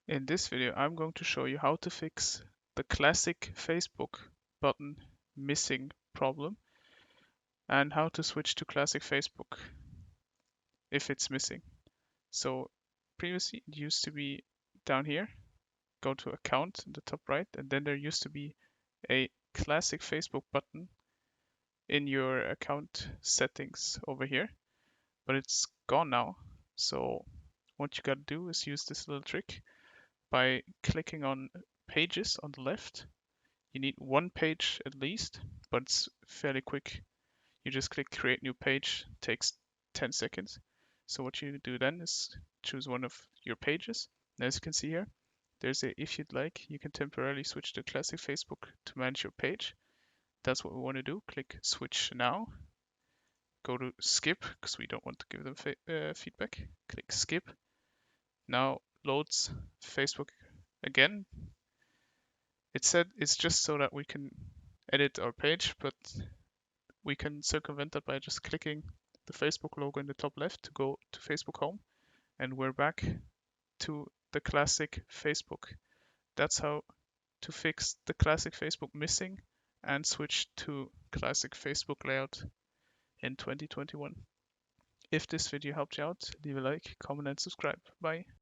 In this video, I'm going to show you how to fix the classic Facebook button missing problem and how to switch to classic Facebook if it's missing. So previously it used to be down here, go to account in the top right, and then there used to be a classic Facebook button in your account settings over here, but it's gone now. So what you gotta do is use this little trick by clicking on pages on the left. You need one page at least, but it's fairly quick. You just click create new page, takes 10 seconds. So what you do then is choose one of your pages. And as you can see here, there's a if you'd like, you can temporarily switch to classic Facebook to manage your page. That's what we want to do. Click switch now. Go to skip because we don't want to give them feedback. Click skip. Now loads Facebook again. It said it's just so that we can edit our page, but we can circumvent that by just clicking the Facebook logo in the top left to go to Facebook Home, and we're back to the classic Facebook. That's how to fix the classic Facebook missing and switch to classic Facebook layout in 2021. If this video helped you out, leave a like, comment, and subscribe. Bye.